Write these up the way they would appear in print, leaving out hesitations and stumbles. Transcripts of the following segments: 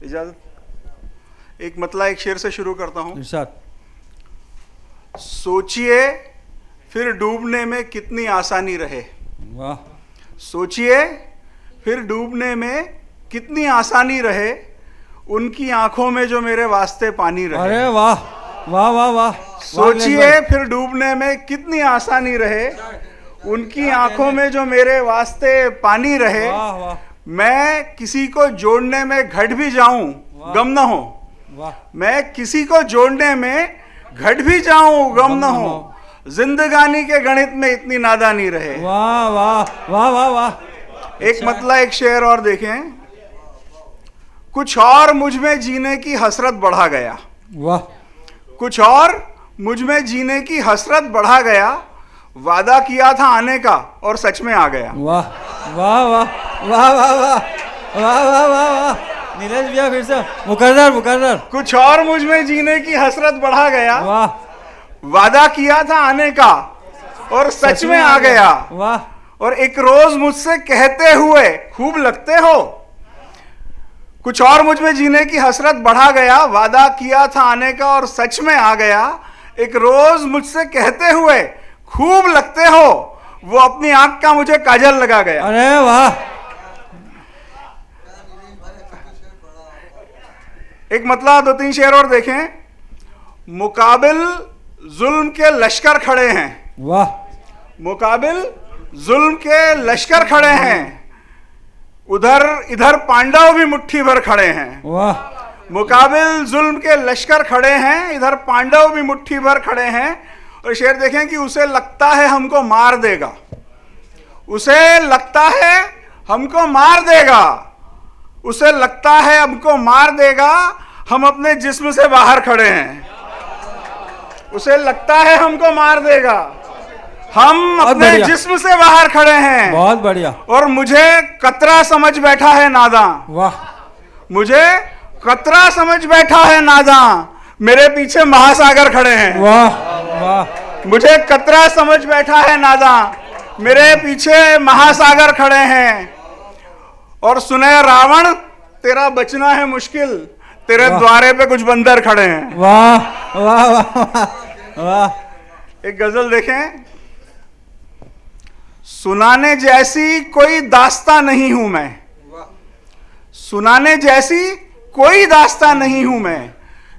इजाजत। एक मतला एक शेर से शुरू करता हूँ। इरशाद। सोचिए फिर डूबने में कितनी आसानी रहे। वाह। सोचिए फिर डूबने में कितनी आसानी रहे, उनकी आंखों में जो मेरे वास्ते पानी रहे। अरे वाह वाह वाह वाह। सोचिए फिर डूबने में कितनी आसानी रहे, उनकी आंखों में जो मेरे वास्ते पानी रहे। वाह वाह। मैं किसी को जोड़ने में घट भी जाऊं गम न हो। वाह। मैं किसी को जोड़ने में घट भी जाऊं गम न हो, जिंदगानी के गणित में इतनी नादानी रहे। वाह वाह वाह वाह वाह। एक मतला एक शेर और देखें। कुछ और मुझ में जीने की हसरत बढ़ा गया। वाह। कुछ और मुझ में जीने की हसरत बढ़ा गया, वादा किया था आने का और सच में आ गया। वाह वाह वाह वाह वाह वाह वाह वाह वाह वाह। नीलेश भैया फिर से मुकर्रर मुकर्रर। कुछ और मुझ में जीने की हसरत बढ़ा गया, वाह। वादा किया था आने का और सच में आ गया। वाह। और एक रोज मुझसे कहते हुए खूब लगते हो। कुछ और मुझ में जीने की हसरत बढ़ा गया, वादा किया था आने का और सच में आ गया। एक रोज मुझसे कहते हुए खूब लगते हो, वो अपनी आंख का मुझे काजल लगा गया। अरे वाह। एक मतलब दो तीन शेर और देखें। मुकाबिल जुल्म के लश्कर खड़े हैं। वाह। मुकाबिल जुल्म के लश्कर खड़े हैं, उधर इधर पांडव भी मुट्ठी भर खड़े हैं। वाह। मुकाबिल जुल्म के लश्कर खड़े हैं, इधर पांडव भी मुट्ठी भर खड़े हैं। और शेर देखें कि उसे लगता है हमको मार देगा। उसे लगता है हमको मार देगा। उसे लगता है हमको मार देगा, हम अपने जिस्म से बाहर खड़े हैं। उसे लगता है हमको मार देगा, हम अपने जिस्म से बाहर खड़े हैं। बहुत बढ़िया। और मुझे कतरा समझ बैठा है नादां। वाह। मुझे कतरा समझ बैठा है नादां, मेरे पीछे महासागर खड़े हैं। वाह वाह। मुझे कतरा समझ बैठा है नादां, मेरे पीछे महासागर खड़े हैं। और सुने रावण तेरा बचना है मुश्किल, तेरे द्वारे पे कुछ बंदर खड़े हैं। वाह वाह वाह वाह। एक गजल देखें। सुनाने जैसी कोई दास्तां नहीं हूं मैं। सुनाने जैसी कोई दास्तां नहीं हूं मैं,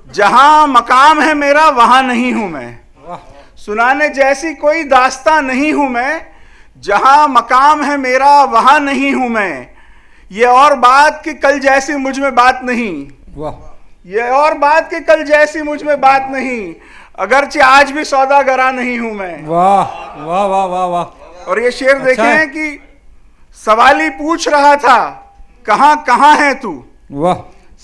जहां मकाम है मेरा वहां नहीं हूं मैं। सुनाने जैसी कोई दास्तां नहीं हूं मैं, जहां मकाम है मेरा वहां नहीं हूं मैं। ये और बात कि कल जैसी मुझ में बात नहीं। वाह। ये और बात कि कल जैसी मुझ में बात नहीं, अगरचे आज भी सौदागरा नहीं हूं मैं। वाह वाह वाह वाह वाह। और ये शेर अच्छा देखें कि सवाली पूछ रहा था कहां कहां है तू। वाह।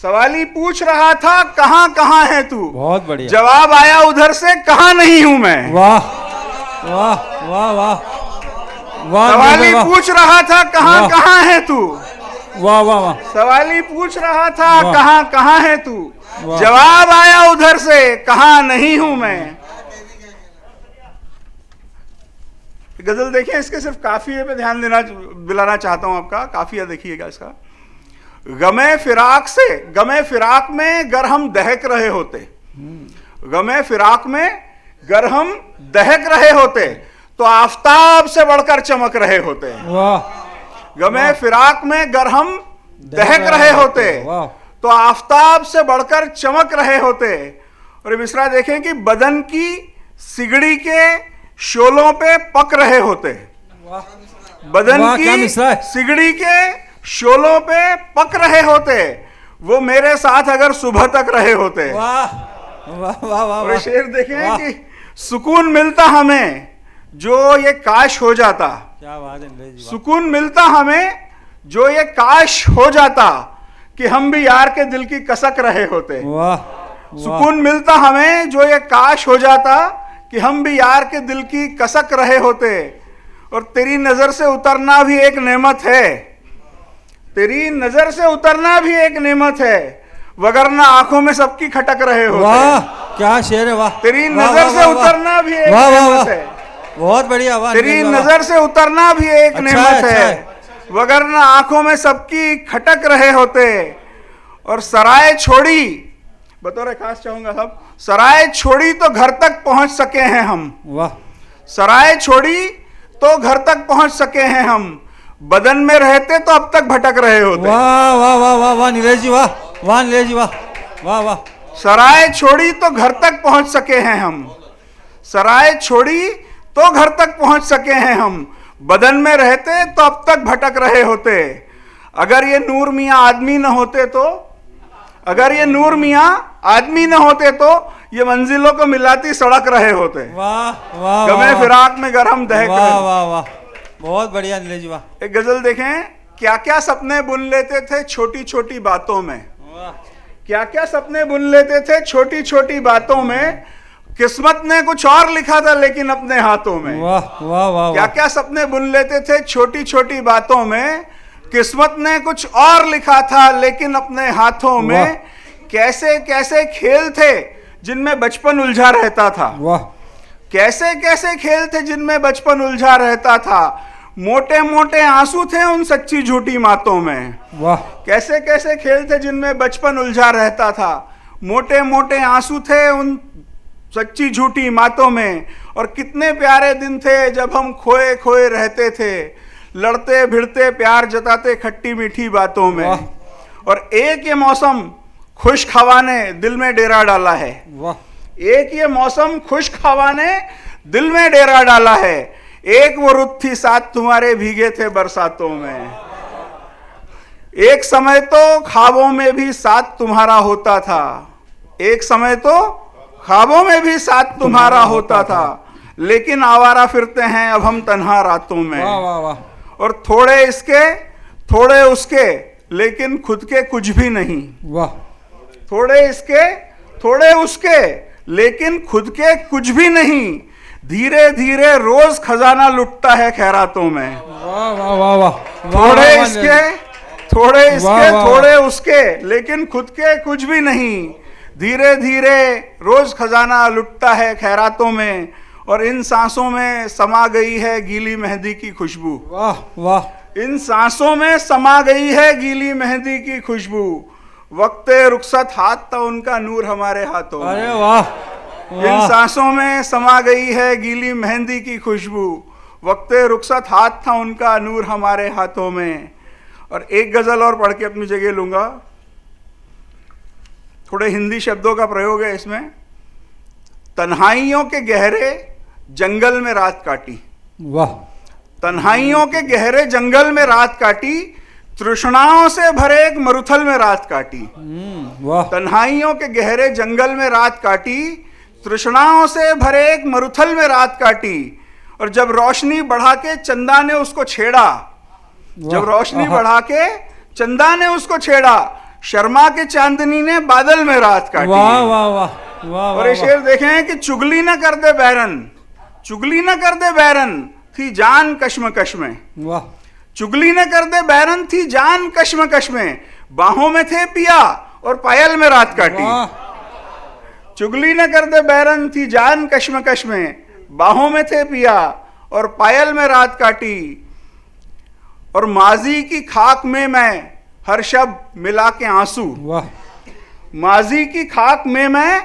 सवाली पूछ रहा था कहां कहां है तू, बहुत बढ़िया। जवाब आया उधर से कहां नहीं हूं मैं। वाह वाह वाह वाह वाह। सवाली पूछ रहा था कहां कहां है तू। वाह वाह वाह। सवाली पूछ रहा था कहां कहां है तू, जवाब आया उधर से कहां नहीं हूं मैं। गजल देखें। इसके सिर्फ काफिये पे ध्यान दिलाना चाहता हूं आपका। काफिया देखिएगा इसका। गमे फिराक में गर हम दहक रहे होते। गमे फिराक में गर हम दहक रहे होते, तो आफताब से बढ़कर चमक रहे होते। वाह। गमे फिराक में गर हम दहक रहे होते, तो आफताब से बढ़कर चमक रहे होते। और मिसरा देखें कि बदन की सिगड़ी के शोलों पे पक रहे होते। बदन की सिगड़ी के शोलों पे पक रहे होते, वो मेरे साथ अगर सुबह तक रहे होते। वाह वाह वाह वाह। और शेर देखें कि सुकून मिलता हमें जो ये काश हो जाता। क्या बात है। सुकून मिलता हमें जो ये काश हो जाता, कि हम भी यार के दिल की कसक रहे होते। वाह। सुकून मिलता हमें जो ये काश हो जाता, कि हम भी यार के दिल की कसक रहे होते। और तेरी नजर से उतरना भी एक नेमत है। तेरी नजर से उतरना भी एक नेमत है, वगरना आंखों में सबकी खटक रहे होते। वाह क्या शेर है। वाह। तेरी नजर से उतरना भी एक नेमत है। बहुत बढ़िया। वाह। तेरी नजर से उतरना भी एक नेमत है, वगरना आंखों में सबकी खटक रहे होते। और सराय छोड़ी, बतौर खास चाहूंगा साहब, सराय छोड़ी तो घर तक पहुंच सके हैं हम। वाह सराय छोड़ी तो घर तक पहुंच सके हैं हम, बदन में रहते तो अब तक भटक रहे होते। वाह वाह वाह वाह वाह नीरज जी, वाह वाह नीरज जी, वाह वाह वाह। सराय छोड़ी तो घर तक पहुंच सके हैं हम, सराय छोड़ी तो घर तक पहुंच सके हैं हम, बदन में रहते तो अब तक भटक रहे होते। अगर ये नूर मियां आदमी न होते तो, अगर ये नूर मियां आदमी न होते तो ये मंजिलों को मिलाती सड़क रहे होते। वाह वाह गमे वाह फिराक में गरम दहक वाह रहे। वाह वाह, बहुत बढ़िया नीरज जी, वाह। एक गजल देखें, क्या क्या सपने बुन लेते थे छोटी छोटी बातों में, वाह क्या क्या सपने बुन लेते थे छोटी छोटी बातों में, किस्मत ने कुछ और लिखा था लेकिन अपने हाथों में। वाह वाह वाह, क्या क्या सपने बुन लेते थे छोटी छोटी बातों में, किस्मत ने कुछ और लिखा था लेकिन अपने हाथों में। कैसे कैसे खेल थे जिनमें बचपन उलझा रहता था, वाह। कैसे कैसे खेल थे जिनमें बचपन उलझा रहता था, मोटे मोटे आंसू थे उन सच्ची झूठी बातों में। वाह। कैसे कैसे खेल थे जिनमें बचपन उलझा रहता था, मोटे मोटे आंसू थे उन सच्ची झूठी बातों में। और कितने प्यारे दिन थे जब हम खोए खोए रहते थे, लड़ते भिड़ते प्यार जताते खट्टी मीठी बातों में। और एक ये मौसम खुश हवा ने दिल में डेरा डाला है, वाह। एक ये मौसम खुश हवा ने दिल में डेरा डाला है। एक वो रुत थी साथ तुम्हारे भीगे थे बरसातों में, एक समय तो ख्वाबों में भी साथ तुम्हारा होता था, एक समय तो ख्वाबों में भी साथ तुम्हारा होता था, लेकिन आवारा फिरते हैं अब हम तन्हा रातों में। वाह वाह वाह। और थोड़े इसके थोड़े उसके लेकिन खुद के कुछ भी नहीं, वाह। थोड़े इसके थोड़े उसके लेकिन खुद के कुछ भी नहीं, धीरे धीरे रोज खजाना लुटता है खैरातों में। वाह वाह वाह वाह। थोड़े इसके थोड़े इसके वाह। थोड़े उसके लेकिन खुद के कुछ भी नहीं, धीरे धीरे रोज खजाना लुटता है खैरातों में। और इन सांसों में समा गई है गीली मेहंदी की खुशबू, वाह वाह। इन सांसों में समा गई है गीली मेहंदी की खुशबू, वक्ते रुखसत हाथ था उनका नूर हमारे हाथों में। अरे वाह। इन सांसों में समा गई है गीली मेहंदी की खुशबू, वक्ते रुखसत हाथ था उनका नूर हमारे हाथों में। और एक गजल और पढ़ के अपनी जगह लूंगा, थोड़े हिंदी शब्दों का प्रयोग है इसमें। तन्हाइयों के गहरे जंगल में रात काटी, वाह। तन्हाइयों के गहरे जंगल में रात काटी, तृष्णाओं से भरे एक मरुथल में रात काटी। वाह। तन्हाइयों के गहरे जंगल में रात काटी, तृष्णाओं से भरे एक मरुथल में रात काटी। और जब रोशनी बढ़ा के चंदा ने उसको छेड़ा, जब रोशनी बढ़ा के चंदा ने उसको छेड़ा, शर्मा के चांदनी ने बादल में रात काटी। वाह वाह वाह वाह। और ये शेर देखें कि चुगली न कर दे बैरन, चुगली न कर दे बैरन थी जान कश्मकश में। वाह। चुगली न कर दे बैरन थी जान कश्मकश में, बाहों में थे पिया और पायल में रात काटी। चुगली न कर दे बैरन थी जान कश्मकश में, बाहों में थे पिया और पायल में रात काटी। और माजी की खाक में मैं हर शब मिला के आंसू, वाह। माजी की खाक में मैं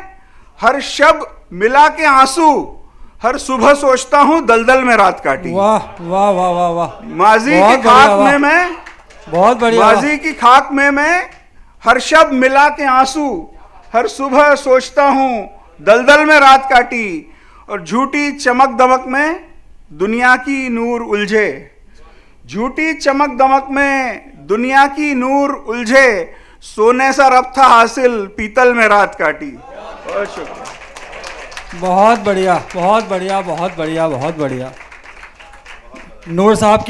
हर शब मिला के आंसू, हर सुबह सोचता हूं दलदल में रात काटी। वाह वाह वाह वाह वाह। माजी की खाक में मैं, बहुत बढ़िया। माजी की खाक में मैं हर शब मिला के आंसू, हर सुबह सोचता हूं दलदल में रात काटी। और झूठी चमक दमक में दुनिया की नूर उलझे, झूठी चमक दमक में दुनिया की नूर उलझे, सोने सा रब था हासिल पीतल में रात काटी। बहुत शुक्रिया। बहुत बढ़िया बहुत बढ़िया बहुत बढ़िया बहुत बढ़िया। नूर साहब की